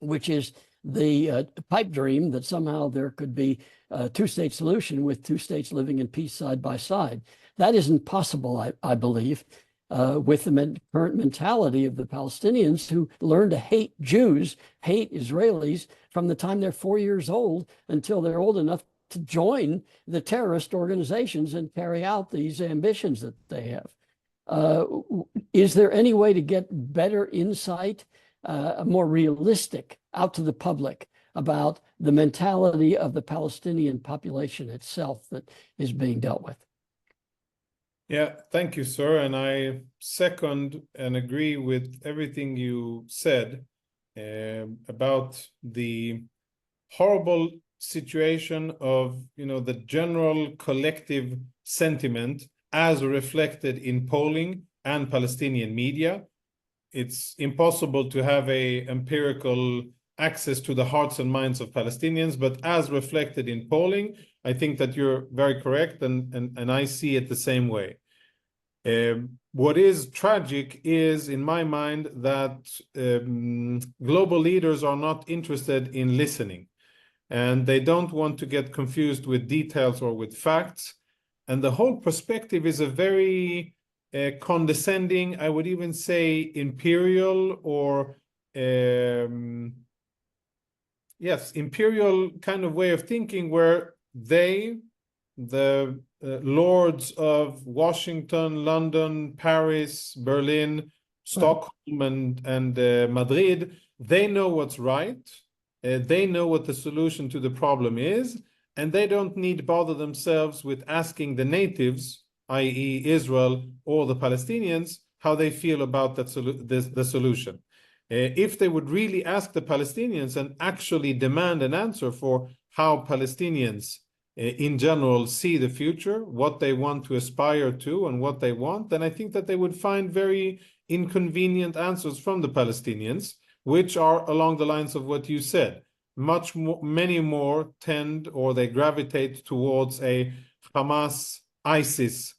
which is the pipe dream that somehow there could be a two-state solution with two states living in peace side by side. That isn't possible, I believe, with the current mentality of the Palestinians, who learn to hate Jews, hate Israelis from the time they're 4 years old until they're old enough to join the terrorist organizations and carry out these ambitions that they have. Is there any way to get better insight, more realistic, out to the public about the mentality of the Palestinian population itself that is being dealt with? Yeah, thank you, sir. And I second and agree with everything you said about the horrible situation of, the general collective sentiment as reflected in polling and Palestinian media. It's impossible to have a empirical access to the hearts and minds of Palestinians, but as reflected in polling, I think that you're very correct, and I see it the same way. What is tragic is, in my mind, that global leaders are not interested in listening, and they don't want to get confused with details or with facts. And the whole perspective is a very condescending, I would even say imperial, or imperial kind of way of thinking, where the lords of Washington, London, Paris, Berlin, Stockholm, and Madrid, they know what's right. They know what the solution to the problem is, and they don't need bother themselves with asking the natives, i.e. Israel or the Palestinians, how they feel about the solution. If they would really ask the Palestinians and actually demand an answer for how Palestinians in general see the future, what they want to aspire to and what they want, then I think that they would find very inconvenient answers from the Palestinians, which are along the lines of what you said. Much more, many more tend, or they gravitate towards a Hamas, ISIS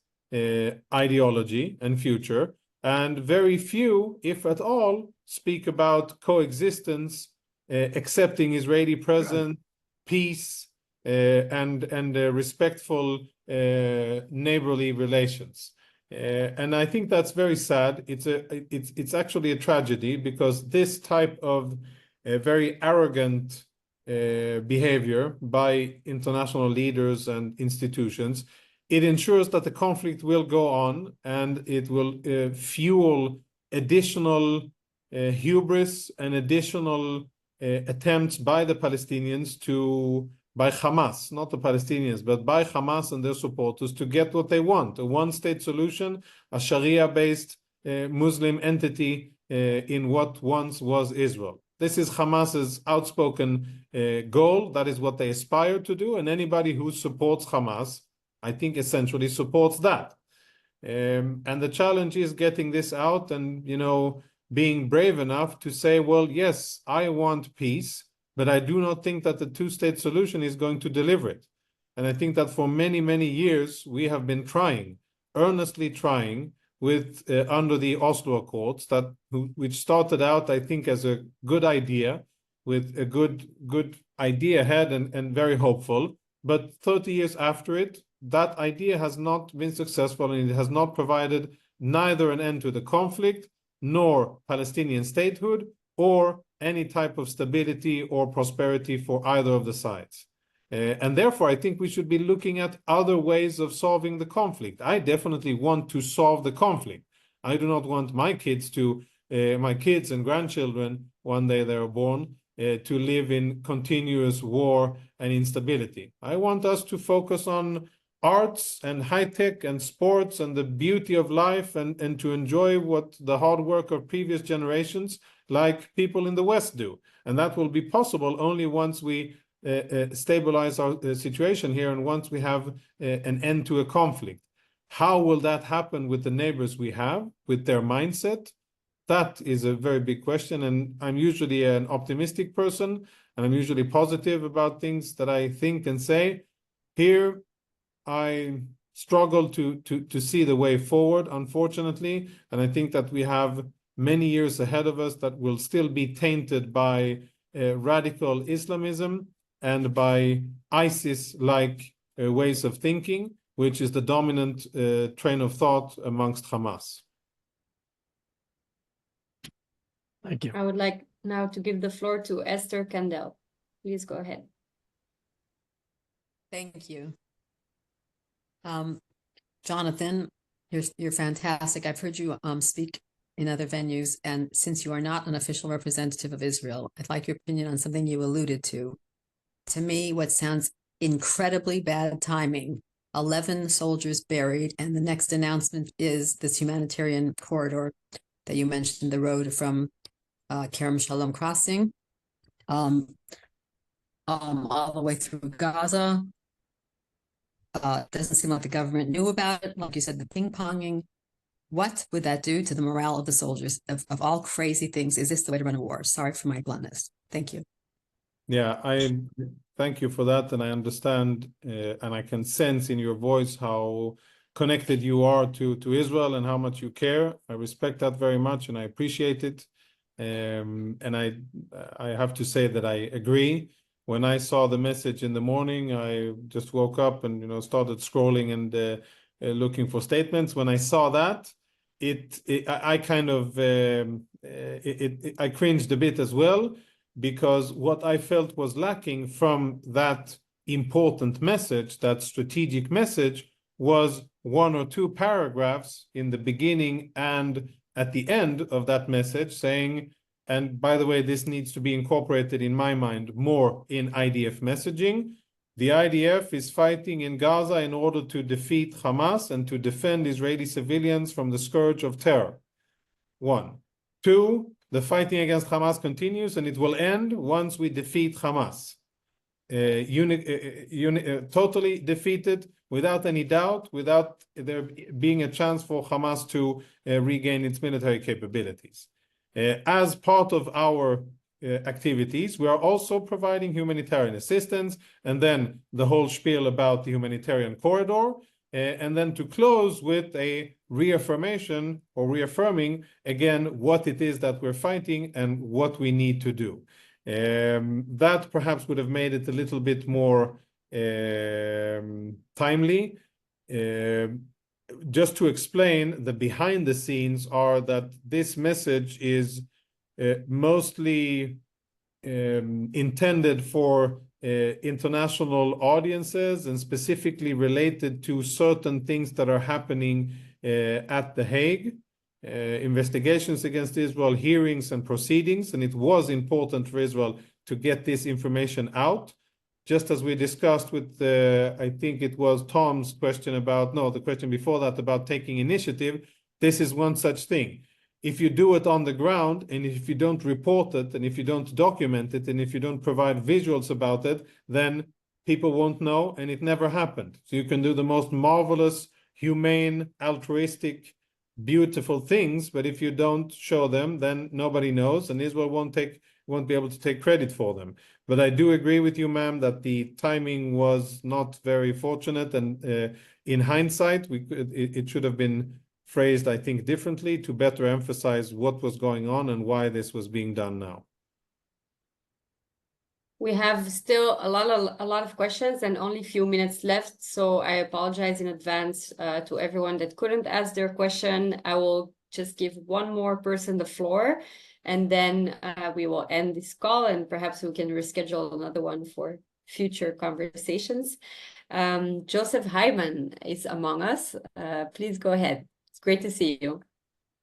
ideology and future, and very few, if at all, speak about coexistence, accepting Israeli presence, peace, and respectful neighborly relations. And I think that's very sad. It's actually a tragedy, because this type of very arrogant behavior by international leaders and institutions, it ensures that the conflict will go on, and it will fuel additional hubris and additional attempts by the Palestinians by Hamas, not the Palestinians, but by Hamas and their supporters, to get what they want, a one-state solution, a Sharia-based Muslim entity in what once was Israel. This is Hamas's outspoken goal. That is what they aspire to do, and anybody who supports Hamas, I think, essentially supports that. And the challenge is getting this out and, being brave enough to say, well, yes, I want peace, but I do not think that the two-state solution is going to deliver it. And I think that for many, many years, we have been trying, earnestly trying, with under the Oslo Accords, which started out, I think, as a good idea, with a good idea ahead and very hopeful. But 30 years after it, that idea has not been successful, and it has not provided neither an end to the conflict, nor Palestinian statehood, or any type of stability or prosperity for either of the sides. And therefore, I think we should be looking at other ways of solving the conflict. I definitely want to solve the conflict. I do not want my kids and grandchildren, one day they are born, to live in continuous war and instability. I want us to focus on arts and high-tech and sports and the beauty of life, and to enjoy what the hard work of previous generations, like people in the West, do. And that will be possible only once we stabilize our situation here, and once we have an end to a conflict. How will that happen with the neighbors we have, with their mindset? That is a very big question, and I'm usually an optimistic person, and I'm usually positive about things that I think and say. Here, I struggle to see the way forward, unfortunately, and I think that we have many years ahead of us that will still be tainted by radical Islamism and by ISIS-like ways of thinking, which is the dominant train of thought amongst Hamas. Thank you. I would like now to give the floor to Esther Kandel. Please go ahead. Thank you. Jonathan, you're fantastic. I've heard you speak in other venues, and since you are not an official representative of Israel, I'd like your opinion on something you alluded to. To me, what sounds incredibly bad timing, 11 soldiers buried, and the next announcement is this humanitarian corridor that you mentioned, the road from Kerem Shalom crossing all the way through Gaza. Doesn't seem like the government knew about it. Like you said, the ping-ponging. What would that do to the morale of the soldiers? Of all crazy things, is this the way to run a war? Sorry for my bluntness. Thank you. Yeah, I thank you for that, and I understand, and I can sense in your voice how connected you are to Israel and how much you care. I respect that very much, and I appreciate it. And I have to say that I agree. When I saw the message in the morning, I just woke up and started scrolling and looking for statements. When I saw that, I kind of I cringed a bit as well, because what I felt was lacking from that important message, that strategic message, was one or two paragraphs in the beginning and at the end of that message saying, and by the way, this needs to be incorporated in my mind more in IDF messaging, The IDF is fighting in Gaza in order to defeat Hamas and to defend Israeli civilians from the scourge of terror. 1. 2, the fighting against Hamas continues and it will end once we defeat Hamas. Totally defeated, without any doubt, without there being a chance for Hamas to regain its military capabilities. As part of our activities, we are also providing humanitarian assistance, and then the whole spiel about the humanitarian corridor, and then to close with a reaffirmation or reaffirming again what it is that we're fighting and what we need to do. That perhaps would have made it a little bit more timely. Just to explain, the behind the scenes are that this message is mostly intended for international audiences and specifically related to certain things that are happening at The Hague. Investigations against Israel, hearings and proceedings, and it was important for Israel to get this information out. Just as we discussed with, I think it was Tom's question about, no, the question before that about taking initiative, this is one such thing. If you do it on the ground, and if you don't report it, and if you don't document it, and if you don't provide visuals about it, then people won't know, and it never happened. So you can do the most marvelous, humane, altruistic, beautiful things, but if you don't show them, then nobody knows, and Israel won't be able to take credit for them. But I do agree with you, ma'am, that the timing was not very fortunate, and in hindsight, it should have been phrased, I think, differently to better emphasize what was going on and why this was being done now. We have still a lot of questions and only a few minutes left, so I apologize in advance to everyone that couldn't ask their question. I will just give one more person the floor, and then we will end this call, and perhaps we can reschedule another one for future conversations. Joseph Hyman is among us. Please go ahead. It's great to see you.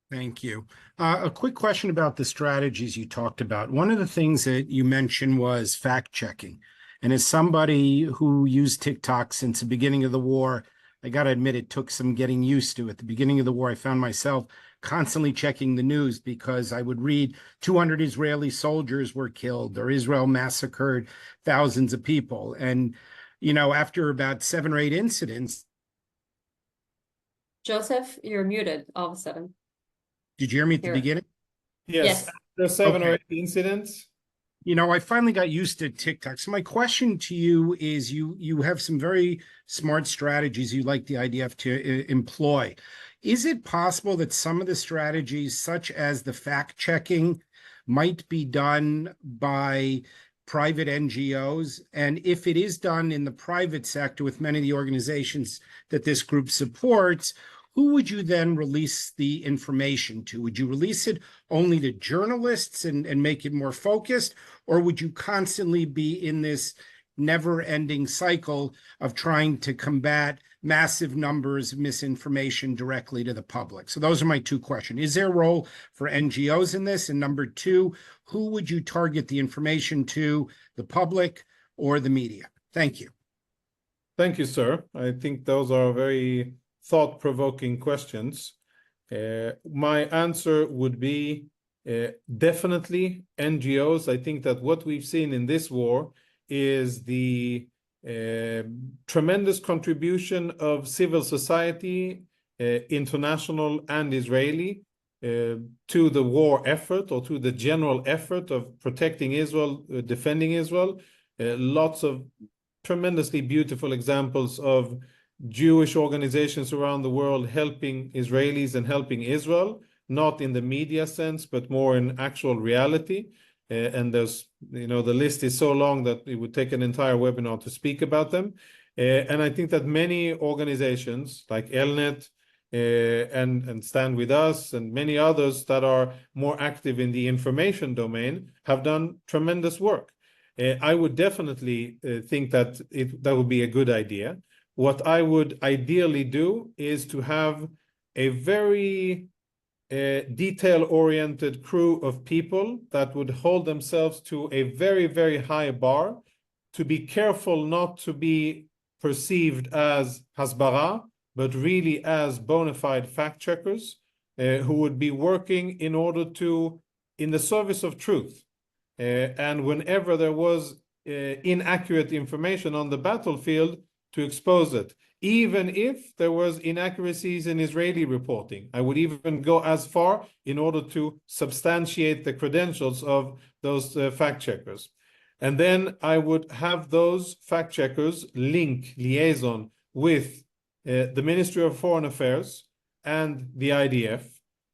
Thank you. A quick question about the strategies you talked about. One of the things that you mentioned was fact-checking. And as somebody who used TikTok since the beginning of the war, I got to admit it took some getting used to. At the beginning of the war, I found myself constantly checking the news because I would read 200 Israeli soldiers were killed or Israel massacred thousands of people. And, you know, after about 7 or 8 incidents. Joseph, you're muted all of a sudden. Did you hear me at the beginning? Yes. There's 7 or 8 incidents. You know, I finally got used to TikTok. So my question to you is, you have some very smart strategies you like the IDF to employ. Is it possible that some of the strategies, such as the fact-checking, might be done by private NGOs? And if it is done in the private sector with many of the organizations that this group supports, who would you then release the information to? Would you release it only to journalists and make it more focused? Or would you constantly be in this never-ending cycle of trying to combat massive numbers of misinformation directly to the public? So those are my 2 questions. Is there a role for NGOs in this? And number 2, who would you target the information to, the public or the media? Thank you. Thank you, sir. I think those are very thought-provoking questions. My answer would be definitely NGOs. I think that what we've seen in this war is the tremendous contribution of civil society, international and Israeli, to the war effort or to the general effort of protecting Israel, defending Israel. Lots of tremendously beautiful examples of Jewish organizations around the world helping Israelis and helping Israel, not in the media sense, but more in actual reality. And there's, you know, the list is so long that it would take an entire webinar to speak about them. And I think that many organizations like ELNET and Stand With Us and many others that are more active in the information domain have done tremendous work. I would definitely think that that would be a good idea. What I would ideally do is to have a very detail-oriented crew of people that would hold themselves to a very, very high bar to be careful not to be perceived as hasbara, but really as bona fide fact checkers who would be working in order to, in the service of truth. And whenever there was inaccurate information on the battlefield, to expose it, even if there was inaccuracies in Israeli reporting. I would even go as far in order to substantiate the credentials of those fact checkers. And then I would have those fact checkers liaison with the Ministry of Foreign Affairs and the IDF.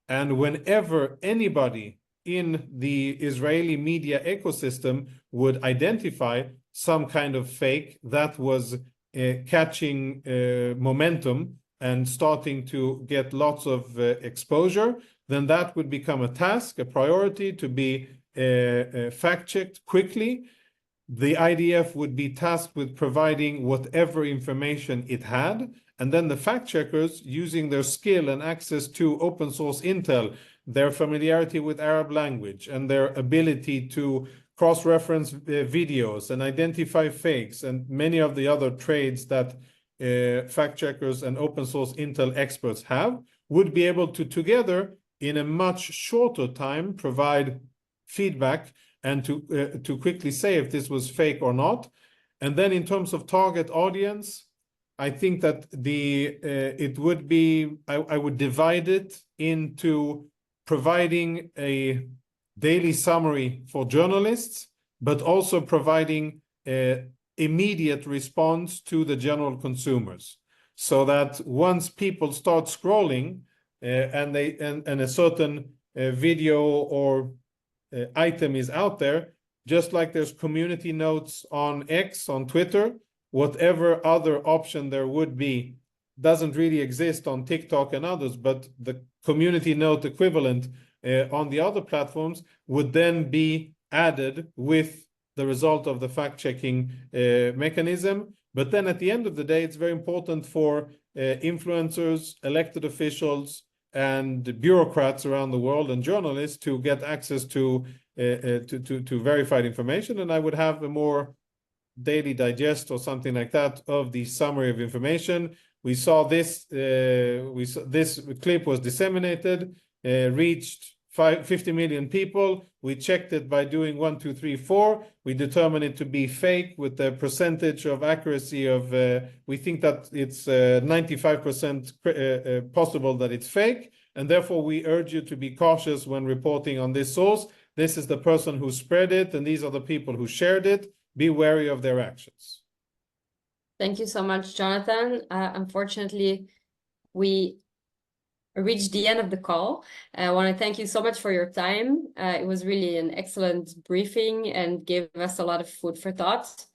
And whenever anybody in the Israeli media ecosystem would identify some kind of fake that was catching momentum and starting to get lots of exposure, then that would become a task, a priority to be fact-checked quickly. The IDF would be tasked with providing whatever information it had, and then the fact-checkers, using their skill and access to open source intel, their familiarity with Arab language, and their ability to cross-reference videos and identify fakes and many of the other trades that fact-checkers and open source intel experts have, would be able to together in a much shorter time provide feedback and to quickly say if this was fake or not. And then in terms of target audience, I think that it would be, I would divide it into providing a daily summary for journalists, but also providing immediate response to the general consumers, so that once people start scrolling and a certain video or item is out there, just like there's community notes on X, on Twitter, whatever other option there would be doesn't really exist on TikTok and others, but the community note equivalent on the other platforms would then be added with the result of the fact-checking mechanism. But then at the end of the day, it's very important for influencers, elected officials, and bureaucrats around the world and journalists to get access to verified information. And I would have a more daily digest or something like that of the summary of information. We saw this, this clip was disseminated, reached 50 million people. We checked it by doing 1, 2, 3, 4. We determined it to be fake with the percentage of accuracy of, we think that it's 95% possible that it's fake. And therefore we urge you to be cautious when reporting on this source. This is the person who spread it, and these are the people who shared it. Be wary of their actions. Thank you so much, Jonathan. Unfortunately, we reached the end of the call. I want to thank you so much for your time. It was really an excellent briefing and gave us a lot of food for thought.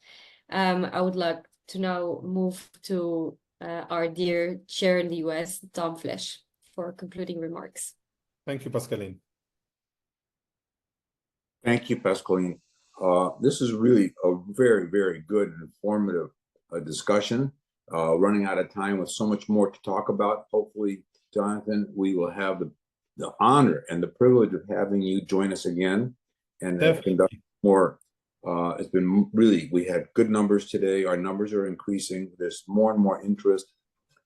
I would like to now move to our dear chair in the US, Tom Flesch, for concluding remarks. Thank you, Pascaline. Thank you, Pascaline. This is really a very, very good and informative discussion. Running out of time with so much more to talk about. Hopefully, Jonathan, we will have the honor and the privilege of having you join us again and conduct more. It's been really, we had good numbers today. Our numbers are increasing. There's more and more interest.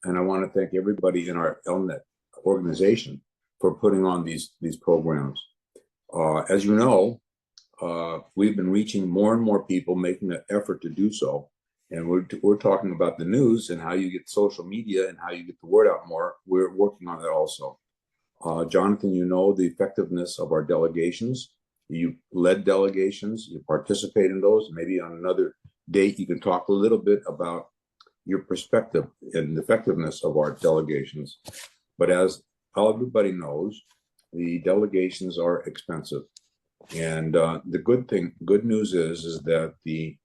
And I want to thank everybody in our ELNET organization for putting on these programs. As you know, we've been reaching more and more people, making an effort to do so. And we're talking about the news and how you get social media and how you get the word out more. We're working on that also. Jonathan, you know the effectiveness of our delegations. You led delegations, you participate in those. Maybe on another date, you can talk a little bit about your perspective and the effectiveness of our delegations. But as everybody knows, the delegations are expensive. And the good news is that the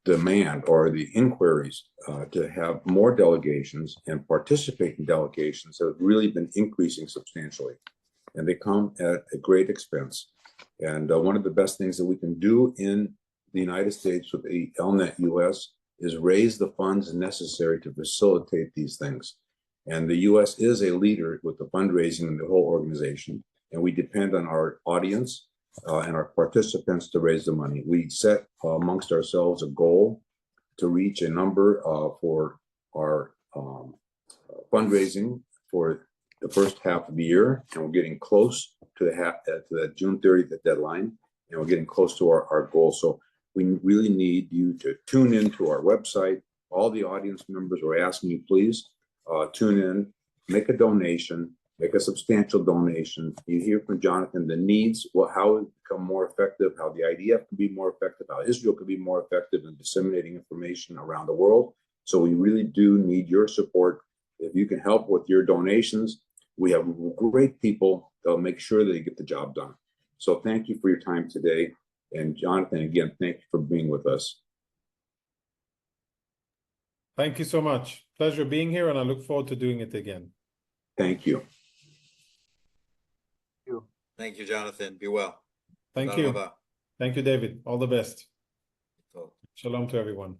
demand or the inquiries to have more delegations and participate in delegations have really been increasing substantially. And they come at a great expense. And one of the best things that we can do in the United States with the ELNET US is raise the funds necessary to facilitate these things. And the US is a leader with the fundraising in the whole organization. And we depend on our audience and our participants to raise the money. We set amongst ourselves a goal to reach a number for our fundraising for the first half of the year, and we're getting close to the June 30th deadline, and we're getting close to our goal. So we really need you to tune into our website. All the audience members, we're asking you, please tune in, make a donation, make a substantial donation. You hear from Jonathan the needs, how it become more effective, how the IDF can be more effective, how Israel can be more effective in disseminating information around the world. So we really do need your support. If you can help with your donations, we have great people that'll make sure that you get the job done. So thank you for your time today. And Jonathan, again, thank you for being with us. Thank you so much. Pleasure being here, and I look forward to doing it again. Thank you. Thank you, Jonathan. Be well. Thank you. Thank you, David. All the best. Shalom to everyone.